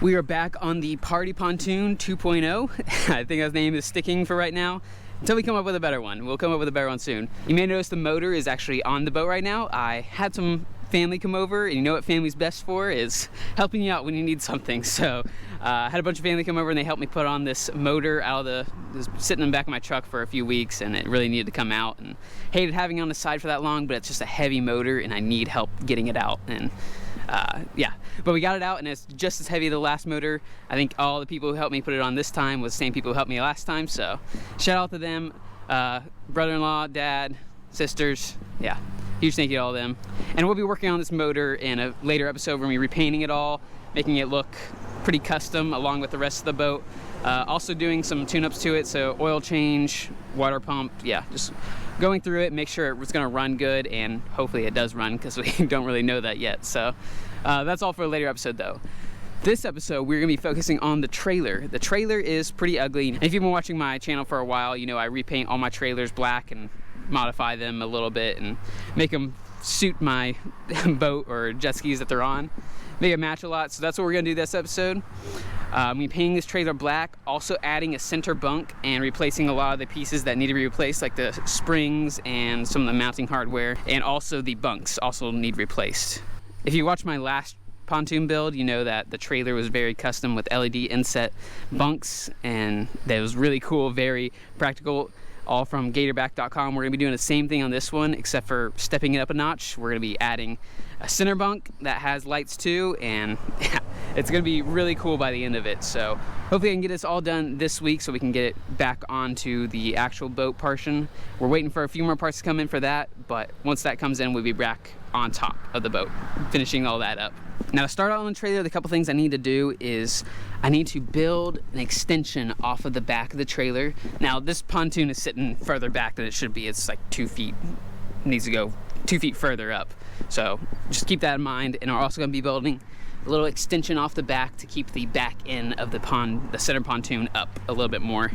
We are back on the Party Pontoon 2.0. I think his name is sticking for right now. Until we come up with a better one. We'll come up with a better one soon. You may notice the motor is actually on the boat right now. I had some family come over, and you know what family's best for is helping you out when you need something. So I had a bunch of family come over and they helped me put on this motor out of the, it was sitting in the back of my truck for a few weeks, and it really needed to come out, and hated having it on the side for that long, but it's just a heavy motor and I need help getting it out. And yeah, but we got it out and it's just as heavy as the last motor. I think all the people who helped me put it on this time was the same people who helped me last time, so shout out to them, brother-in-law, dad, sisters, yeah, huge thank you to all of them. And we'll be working on this motor in a later episode. We're gonna be repainting it all, making it look pretty custom along with the rest of the boat. Also doing some tune-ups to it, so oil change, water pump, yeah, just going through it, make sure it's gonna run good, and hopefully it does run because we don't really know that yet. So that's all for a later episode though. This episode, we're gonna be focusing on the trailer. The trailer is pretty ugly. And if you've been watching my channel for a while, you know I repaint all my trailers black and modify them a little bit and make them suit my boat or jet skis that they're on. Make it match a lot, so that's what we're gonna do this episode. I'm painting this trailer black, also adding a center bunk and replacing a lot of the pieces that need to be replaced, like the springs and some of the mounting hardware, and also the bunks also need replaced. If you watched my last pontoon build, you know that the trailer was very custom with LED inset bunks, and that was really cool, very practical, all from GatorBak.com. We're gonna be doing the same thing on this one, except for stepping it up a notch. We're gonna be adding a center bunk that has lights too, and yeah, it's gonna be really cool by the end of it. So hopefully I can get this all done this week so we can get it back onto the actual boat portion. We're waiting for a few more parts to come in for that, but once that comes in, we'll be back on top of the boat, finishing all that up. Now to start out on the trailer, the couple things I need to do is I need to build an extension off of the back of the trailer. Now this pontoon is sitting further back than it should be. It's like 2 feet, needs to go 2 feet further up. So just keep that in mind. And we're also gonna be building a little extension off the back to keep the back end of the center pontoon up a little bit more.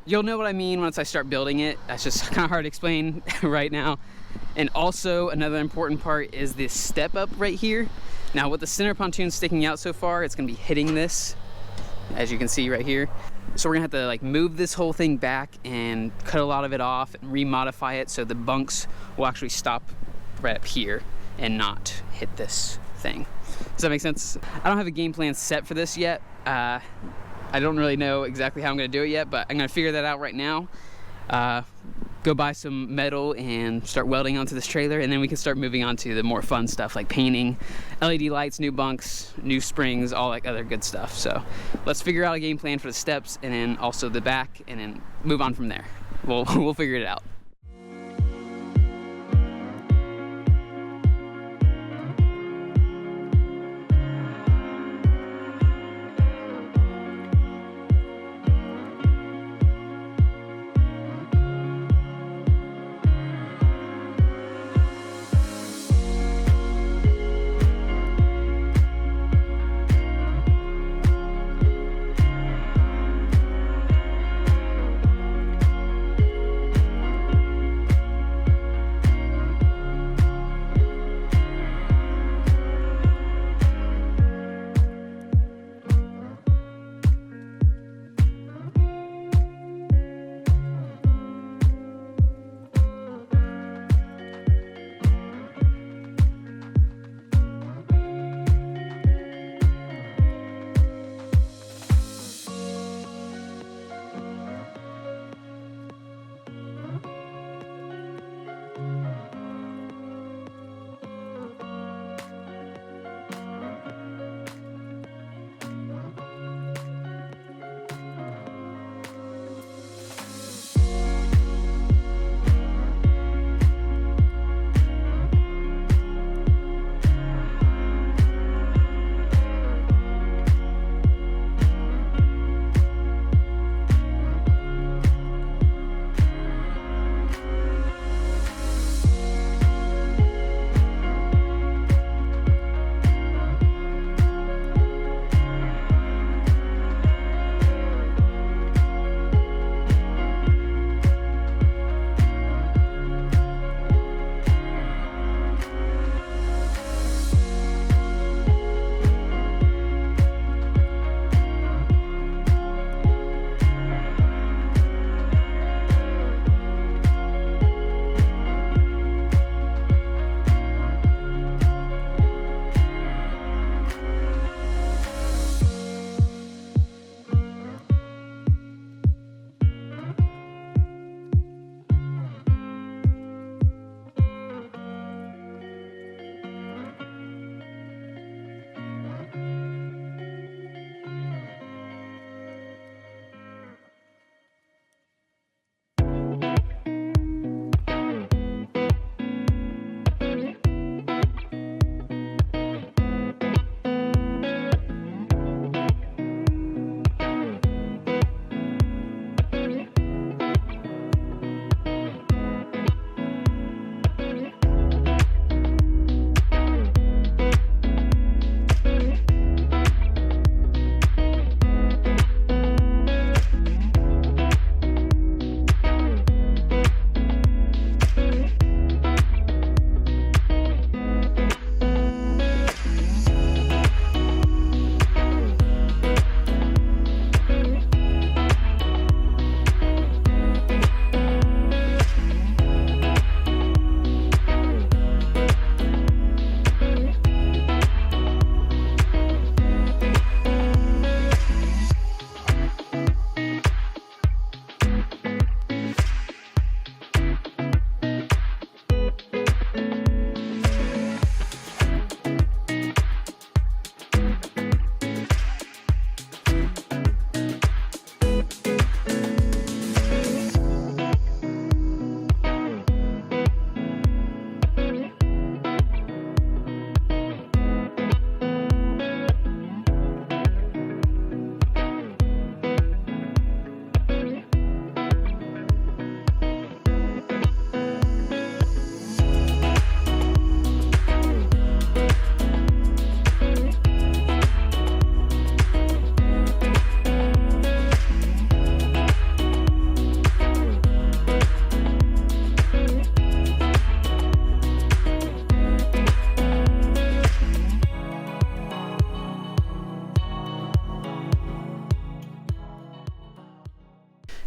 You'll know what I mean once I start building it. That's just kind of hard to explain right now. And also another important part is this step up right here. Now with the center pontoon sticking out so far, it's gonna be hitting this, as you can see right here. So we're gonna have to like move this whole thing back and cut a lot of it off and remodify it so the bunks will actually stop right up here and not hit this thing. Does that make sense? I don't have a game plan set for this yet. I don't really know exactly how I'm gonna do it yet, but I'm gonna figure that out right now. Go buy some metal and start welding onto this trailer, and then we can start moving on to the more fun stuff like painting, LED lights, new bunks, new springs, all that other good stuff. So let's figure out a game plan for the steps and then also the back, and then move on from there. We'll figure it out.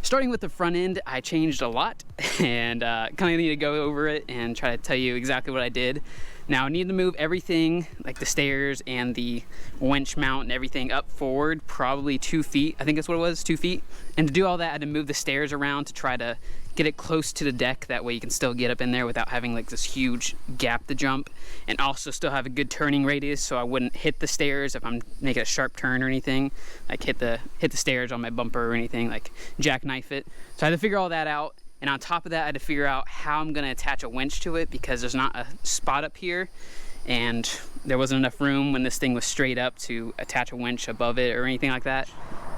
Starting with the front end, I changed a lot and kind of need to go over it and try to tell you exactly what I did. Now I need to move everything, like the stairs and the winch mount and everything, up forward probably 2 feet. I think that's what it was, 2 feet. And to do all that, I had to move the stairs around to try to get it close to the deck. That way you can still get up in there without having like this huge gap to jump, and also still have a good turning radius so I wouldn't hit the stairs if I'm making a sharp turn or anything, like hit the stairs on my bumper or anything, like jackknife it. So I had to figure all that out. And on top of that, I had to figure out how I'm gonna attach a winch to it, because there's not a spot up here and there wasn't enough room when this thing was straight up to attach a winch above it or anything like that.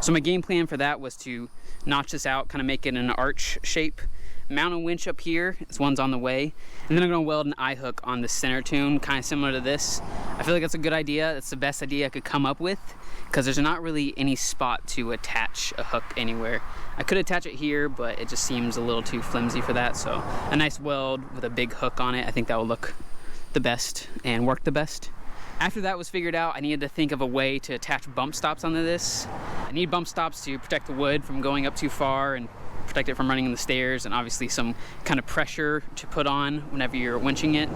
So my game plan for that was to notch this out, kind of make it an arch shape, mount a winch up here, this one's on the way, and then I'm gonna weld an eye hook on the center tune, kind of similar to this. I feel like that's a good idea. That's the best idea I could come up with, because there's not really any spot to attach a hook anywhere. I could attach it here, but it just seems a little too flimsy for that. So a nice weld with a big hook on it, I think that will look the best and work the best. After that was figured out, I needed to think of a way to attach bump stops onto this. I need bump stops to protect the wood from going up too far and protect it from running in the stairs, and obviously some kind of pressure to put on whenever you're winching it.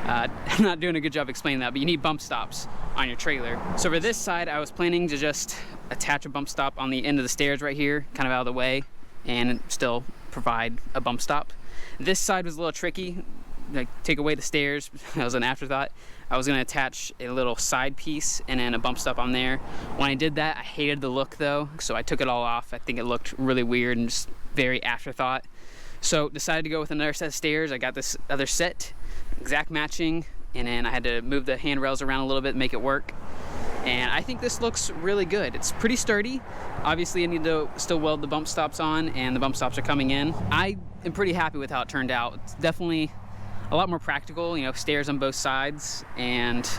I'm not doing a good job explaining that, but you need bump stops on your trailer. So for this side, I was planning to just attach a bump stop on the end of the stairs right here, kind of out of the way, and still provide a bump stop. This side was a little tricky, like take away the stairs. That was an afterthought. I was gonna attach a little side piece and then a bump stop on there. When I did that, I hated the look though, so I took it all off. I think it looked really weird and just very afterthought. So decided to go with another set of stairs. I got this other set, exact matching, and then I had to move the handrails around a little bit, make it work. And I think this looks really good. It's pretty sturdy. Obviously I need to still weld the bump stops on, and the bump stops are coming in. I am pretty happy with how it turned out. It's definitely a lot more practical, you know, stairs on both sides, and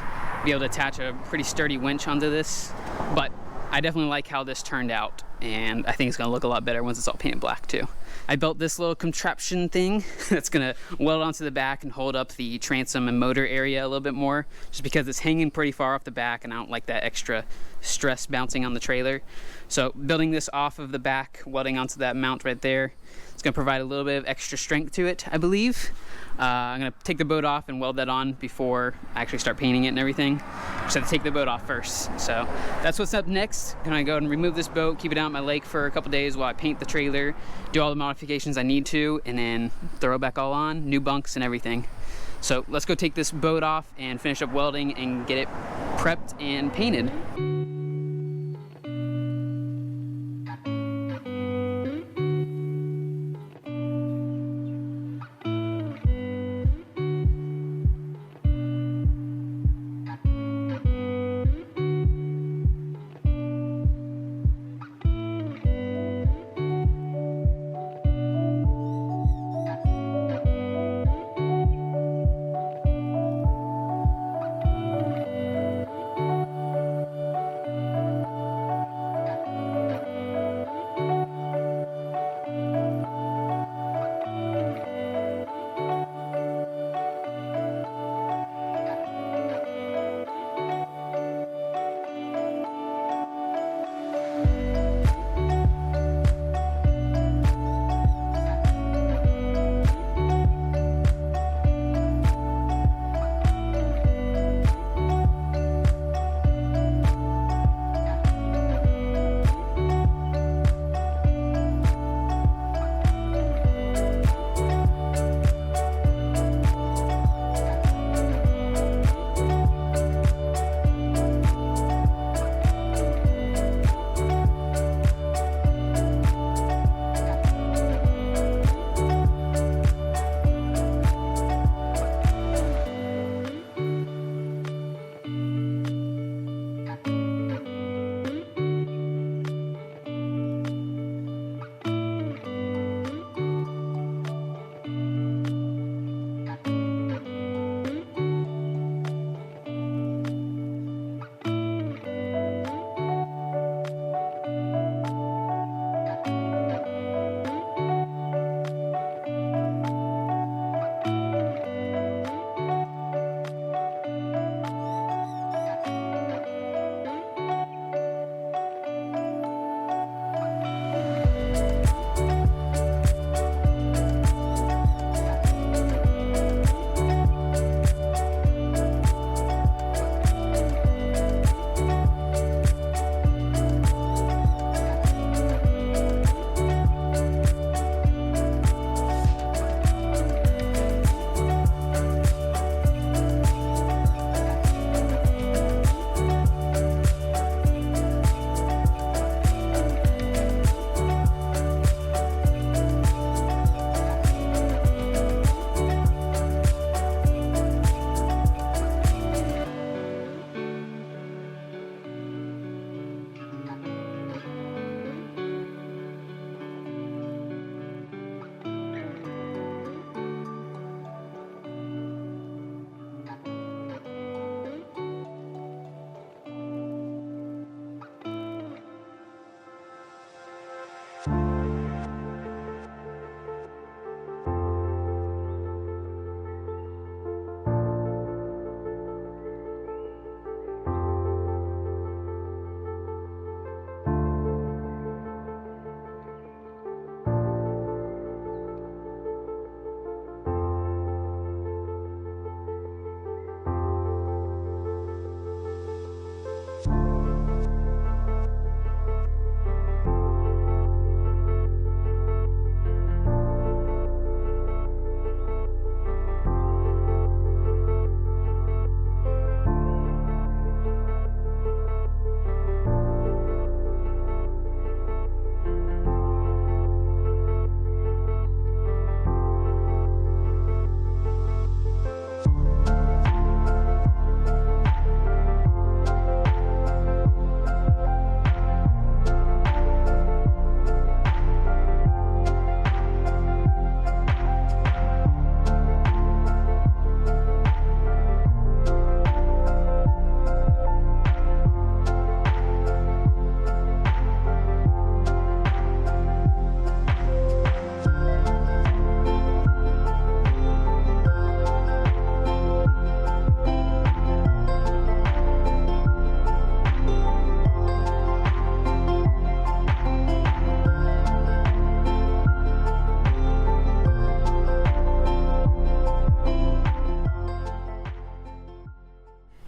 be able to attach a pretty sturdy winch onto this. But I definitely like how this turned out, and I think it's gonna look a lot better once it's all painted black too. I built this little contraption thing that's gonna weld onto the back and hold up the transom and motor area a little bit more, just because it's hanging pretty far off the back and I don't like that extra stress bouncing on the trailer. So building this off of the back, welding onto that mount right there, it's gonna provide a little bit of extra strength to it, I believe. I'm gonna take the boat off and weld that on before I actually start painting it and everything. Just have to take the boat off first. So that's what's up next. I'm gonna go and remove this boat, keep it out in my lake for a couple days while I paint the trailer, do all the modifications I need to, and then throw it back all on, new bunks and everything. So let's go take this boat off and finish up welding and get it prepped and painted.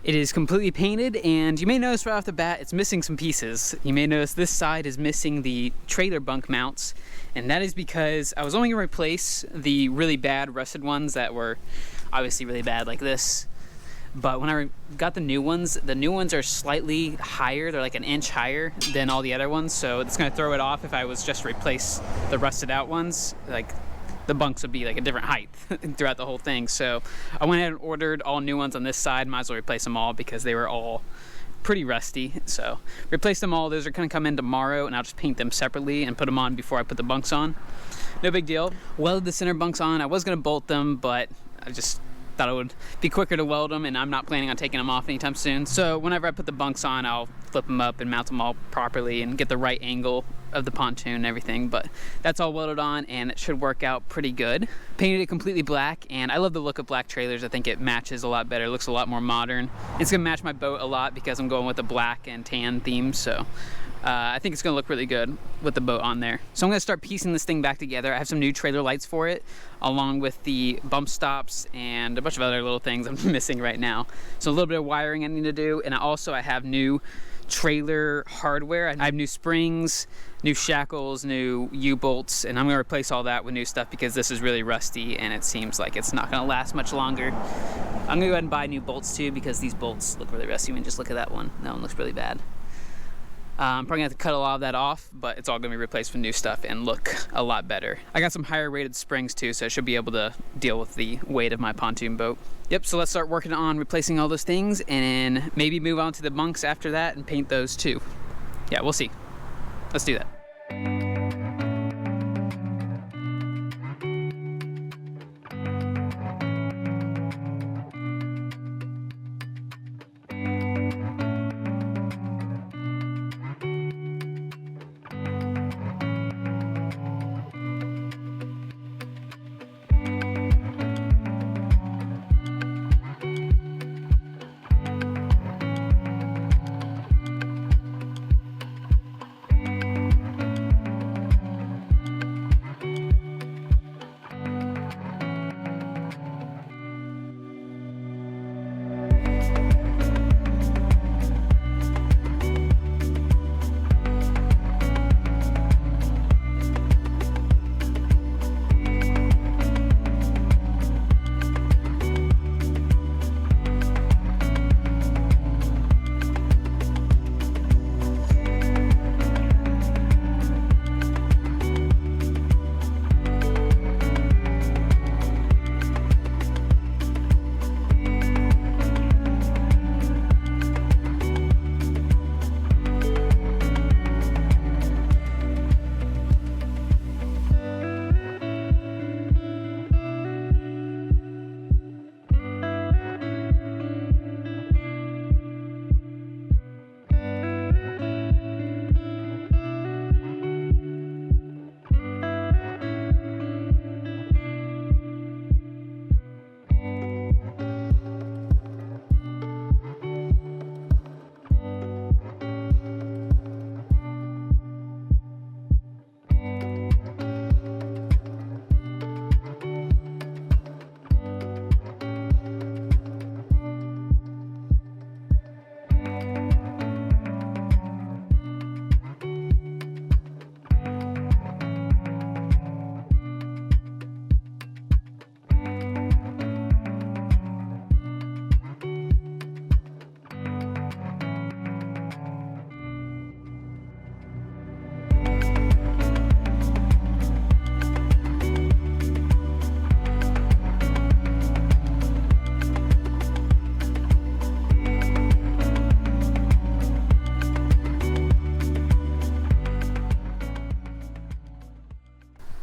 It is completely painted, and you may notice right off the bat it's missing some pieces. You may notice this side is missing the trailer bunk mounts, and that is because I was only going to replace the really bad rusted ones that were obviously really bad like this. But when I got the new ones are slightly higher. They're like an inch higher than all the other ones, so it's going to throw it off if I was just to replace the rusted out ones. Like, the bunks would be like a different height throughout the whole thing. So I went ahead and ordered all new ones on this side. Might as well replace them all because they were all pretty rusty. So replace them all. Those are going to come in tomorrow, and I'll just paint them separately and put them on before I put the bunks on. No big deal. Welded the center bunks on. I was going to bolt them, but I just thought it would be quicker to weld them, and I'm not planning on taking them off anytime soon. So whenever I put the bunks on, I'll flip them up and mount them all properly and get the right angle of the pontoon and everything. But that's all welded on, and it should work out pretty good. Painted it completely black, and I love the look of black trailers. I think it matches a lot better. It looks a lot more modern. It's gonna match my boat a lot because I'm going with the black and tan theme. So I think it's gonna look really good with the boat on there. So I'm gonna start piecing this thing back together. I have some new trailer lights for it, along with the bump stops and a bunch of other little things I'm missing right now. So a little bit of wiring I need to do, and I have new trailer hardware. I have new springs, new shackles, new U-bolts, and I'm gonna replace all that with new stuff because this is really rusty and it seems like it's not gonna last much longer. I'm gonna go ahead and buy new bolts too because these bolts look really rusty. I mean, just look at that one. That one looks really bad. I'm probably gonna have to cut a lot of that off, but it's all gonna be replaced with new stuff and look a lot better. I got some higher rated springs too, so I should be able to deal with the weight of my pontoon boat. Yep, so let's start working on replacing all those things and maybe move on to the bunks after that and paint those too. Yeah, we'll see. Let's do that.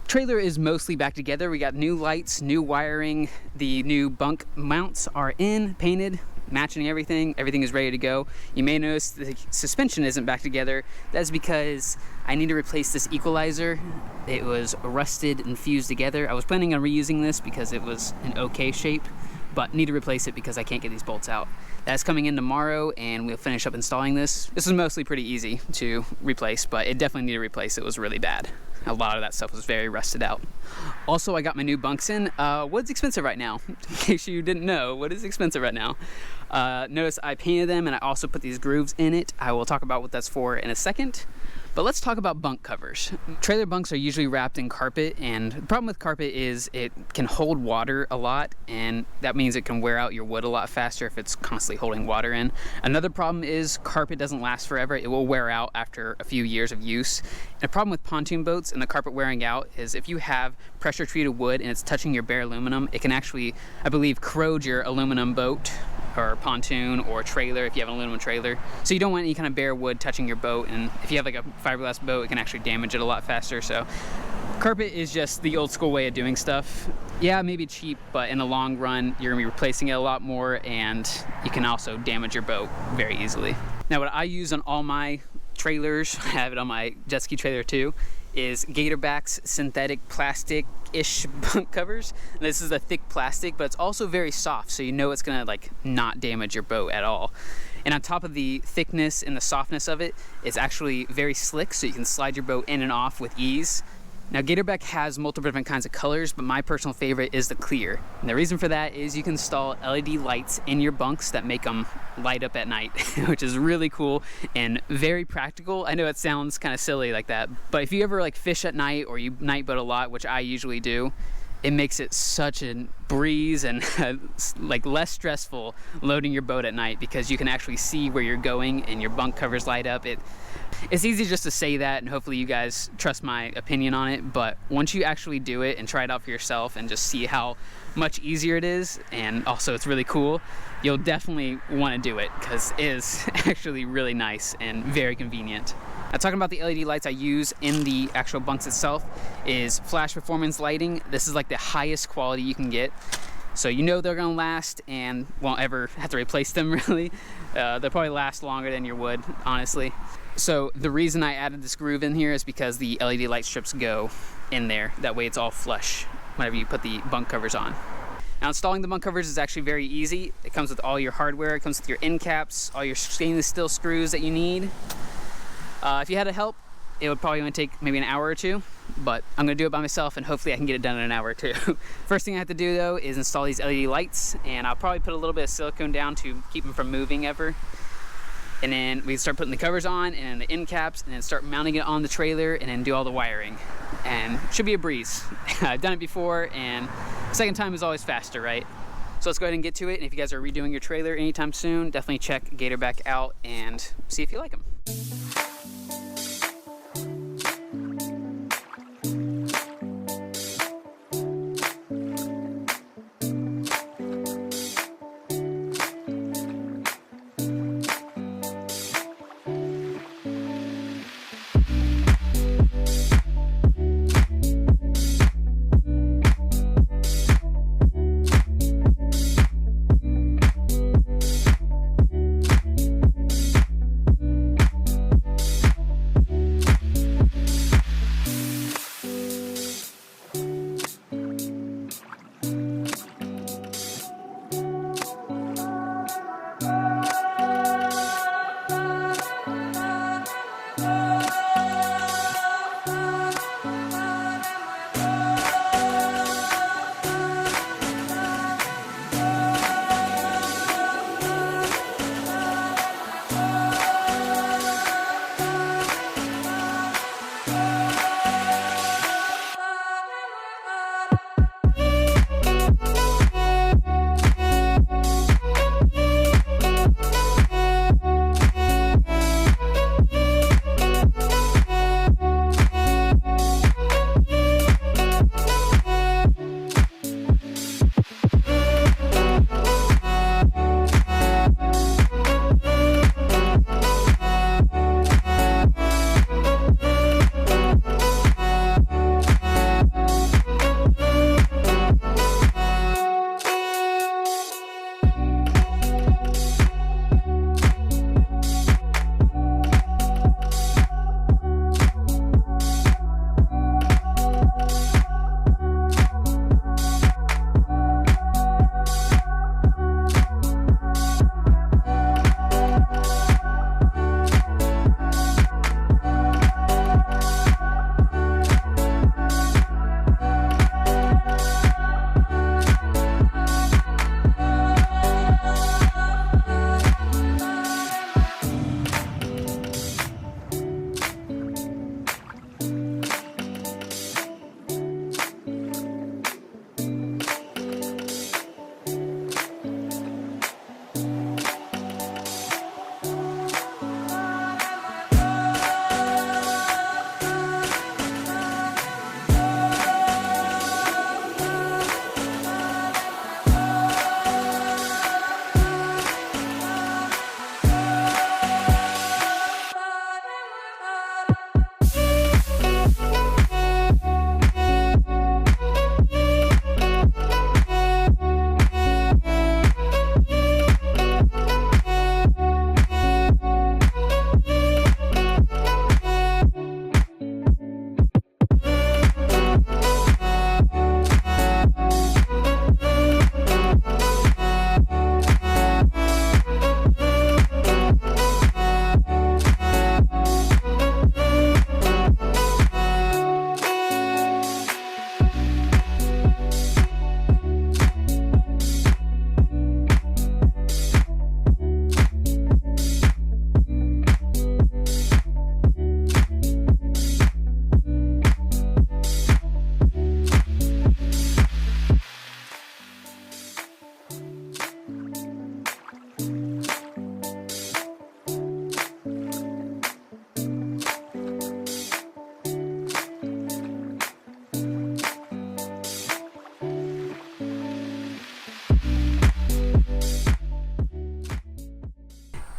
Trailer is mostly back together. We got new lights, new wiring, the new bunk mounts are in, painted, matching everything. Everything is ready to go. You may notice the suspension isn't back together. That's because I need to replace this equalizer. It was rusted and fused together. I was planning on reusing this because it was an okay shape, but need to replace it because I can't get these bolts out. That's coming in tomorrow, and we'll finish up installing this. This is mostly pretty easy to replace, but it definitely needed to replace. It was really bad. A lot of that stuff was very rusted out. Also, I got my new bunks in. Wood's expensive right now. In case you didn't know, wood is expensive right now. Notice I painted them and I also put these grooves in it. I will talk about what that's for in a second. But let's talk about bunk covers. Trailer bunks are usually wrapped in carpet, and the problem with carpet is it can hold water a lot, and that means it can wear out your wood a lot faster if it's constantly holding water in. Another problem is carpet doesn't last forever. It will wear out after a few years of use. And the problem with pontoon boats and the carpet wearing out is if you have pressure treated wood and it's touching your bare aluminum, it can actually, I believe, corrode your aluminum boat or pontoon or trailer if you have an aluminum trailer. So you don't want any kind of bare wood touching your boat, and if you have like a fiberglass boat, it can actually damage it a lot faster. So carpet is just the old school way of doing stuff. Yeah, maybe cheap, but in the long run, you're gonna be replacing it a lot more, and you can also damage your boat very easily. Now, what I use on all my trailers, I have it on my jet ski trailer too, is GatorBak's synthetic plastic-ish bunk covers. And this is a thick plastic, but it's also very soft, so you know it's gonna like not damage your boat at all. And on top of the thickness and the softness of it, it's actually very slick, so you can slide your boat in and off with ease. Now, GatorBak has multiple different kinds of colors, but my personal favorite is the clear. And the reason for that is you can install LED lights in your bunks that make them light up at night, which is really cool and very practical. I know it sounds kind of silly like that, but if you ever like fish at night or you night boat a lot, which I usually do, it makes it such a breeze and like less stressful loading your boat at night because you can actually see where you're going and your bunk covers light up. It's easy just to say that, and hopefully you guys trust my opinion on it, but once you actually do it and try it out for yourself and just see how much easier it is, and also it's really cool, you'll definitely want to do it because it is actually really nice and very convenient. Now, talking about the LED lights I use in the actual bunks itself is flash performance lighting. This is like the highest quality you can get. So you know they're gonna last and won't ever have to replace them really. They'll probably last longer than your wood, honestly. So the reason I added this groove in here is because the LED light strips go in there. That way it's all flush whenever you put the bunk covers on. Now, installing the bunk covers is actually very easy. It comes with all your hardware. It comes with your end caps, all your stainless steel screws that you need. If you had to help, it would probably only take maybe an hour or two, but I'm gonna do it by myself and hopefully I can get it done in an hour or two. First thing I have to do though is install these LED lights, and I'll probably put a little bit of silicone down to keep them from moving ever. And then we start putting the covers on and the end caps and then start mounting it on the trailer and then do all the wiring. And it should be a breeze. I've done it before and the second time is always faster, right? So let's go ahead and get to it. And if you guys are redoing your trailer anytime soon, definitely check GatorBak out and see if you like them.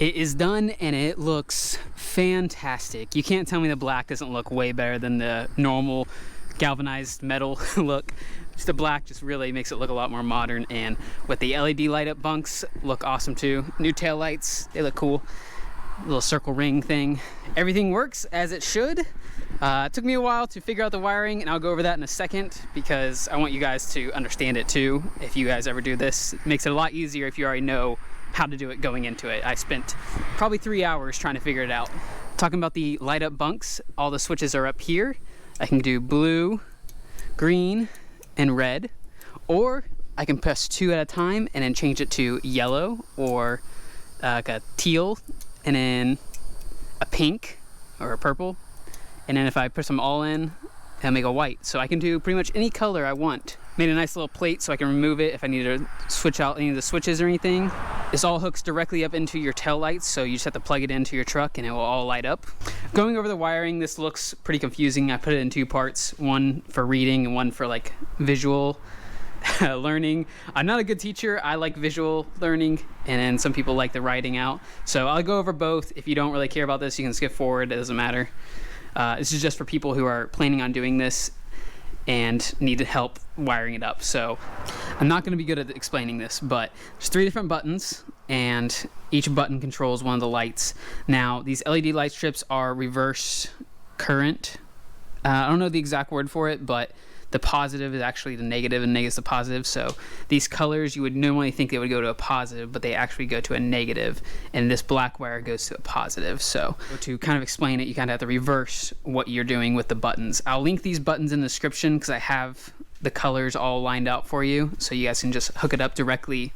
It is done and it looks fantastic. You can't tell me the black doesn't look way better than the normal galvanized metal look. Just the black just really makes it look a lot more modern, and with the LED light up bunks look awesome too. New tail lights, they look cool. Little circle ring thing. Everything works as it should. It took me a while to figure out the wiring, and I'll go over that in a second because I want you guys to understand it too. If you guys ever do this, it makes it a lot easier if you already know how to do it going into it. I spent probably 3 hours trying to figure it out. Talking about the light up bunks, all the switches are up here. I can do blue, green, and red, or I can press 2 at a time and then change it to yellow or like a teal, and then a pink or a purple, and then if I press them all in, it'll make a white. So I can do pretty much any color I want. Made a nice little plate so I can remove it if I need to switch out any of the switches or anything. This all hooks directly up into your tail lights, so you just have to plug it into your truck and it will all light up. Going over the wiring, this looks pretty confusing. I put it in 2 parts, one for reading and one for like visual learning. I'm not a good teacher. I like visual learning, and then some people like the writing out. So I'll go over both. If you don't really care about this, you can skip forward. It doesn't matter. This is just for people who are planning on doing this and need help wiring it up. So I'm not going to be good at explaining this, but there's 3 different buttons, and each button controls one of the lights. Now, these LED light strips are reverse current. I don't know the exact word for it, but the positive is actually the negative and negative is the positive. So these colors, you would normally think they would go to a positive, but they actually go to a negative, and this black wire goes to a positive. So to kind of explain it, you kind of have to reverse what you're doing with the buttons. I'll link these buttons in the description because I have the colors all lined out for you, so you guys can just hook it up directly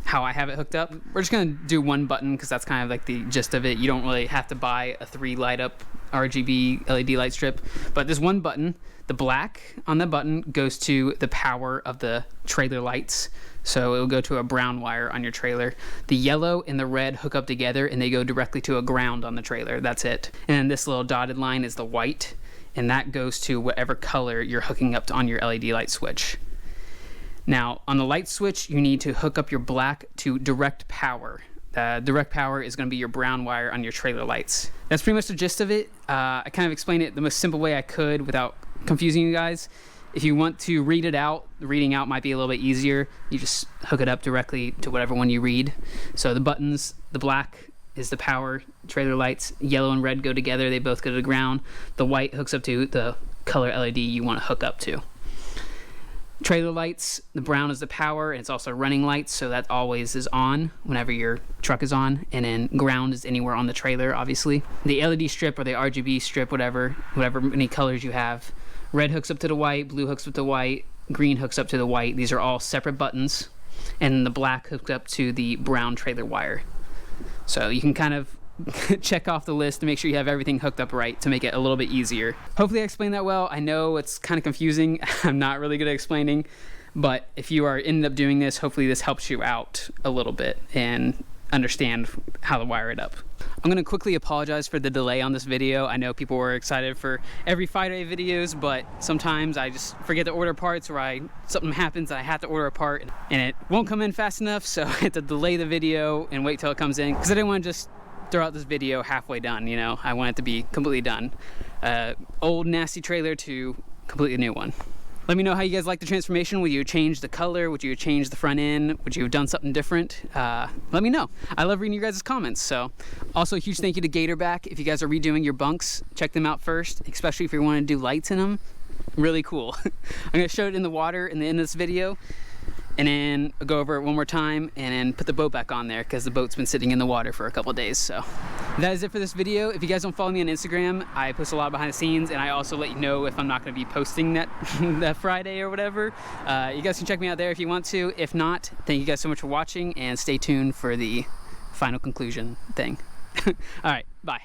how I have it hooked up. We're just gonna do one button because that's kind of like the gist of it. You don't really have to buy a 3 light up RGB LED light strip, but this one button, the black on the button goes to the power of the trailer lights. So it will go to a brown wire on your trailer. The yellow and the red hook up together and they go directly to a ground on the trailer. That's it. And then this little dotted line is the white, and that goes to whatever color you're hooking up on your LED light switch. Now, on the light switch, you need to hook up your black to direct power. Direct power is going to be your brown wire on your trailer lights. That's pretty much the gist of it. I kind of explained it the most simple way I could without confusing you guys. If you want to read it out, reading out might be a little bit easier. You just hook it up directly to whatever one you read. So the buttons, the black is the power trailer lights, yellow and red go together, they both go to the ground. The white hooks up to the color LED you want to hook up to. Trailer lights, the brown is the power, and it's also running lights, so that always is on whenever your truck is on, and then ground is anywhere on the trailer, obviously. The LED strip or the RGB strip, whatever many colors you have, red hooks up to the white, blue hooks up to the white, green hooks up to the white. These are all separate buttons, and the black hooks up to the brown trailer wire. So you can kind of check off the list to make sure you have everything hooked up right to make it a little bit easier. Hopefully I explained that well. I know it's kind of confusing. I'm not really good at explaining, but if you are ended up doing this, hopefully this helps you out a little bit and understand how to wire it up. I'm going to quickly apologize for the delay on this video. I know people were excited for every Friday videos, but sometimes I just forget to order parts, or something happens and I have to order a part and it won't come in fast enough, so I had to delay the video and wait till it comes in because I didn't want to just throw out this video halfway done, you know. I want it to be completely done. Old nasty trailer to completely new one. Let me know how you guys like the transformation. Would you change the color? Would you change the front end? Would you have done something different? Let me know. I love reading your guys' comments. So also a huge thank you to GatorBak. If you guys are redoing your bunks, check them out first, especially if you want to do lights in them. Really cool. I'm gonna show it in the water in the end of this video, and then I'll go over it one more time and then put the boat back on there because the boat's been sitting in the water for a couple of days. So that is it for this video. If you guys don't follow me on Instagram, I post a lot behind the scenes, and I also let you know if I'm not going to be posting that that Friday or whatever. You guys can check me out there if you want to. If not, thank you guys so much for watching, and stay tuned for the final conclusion thing. All right, bye.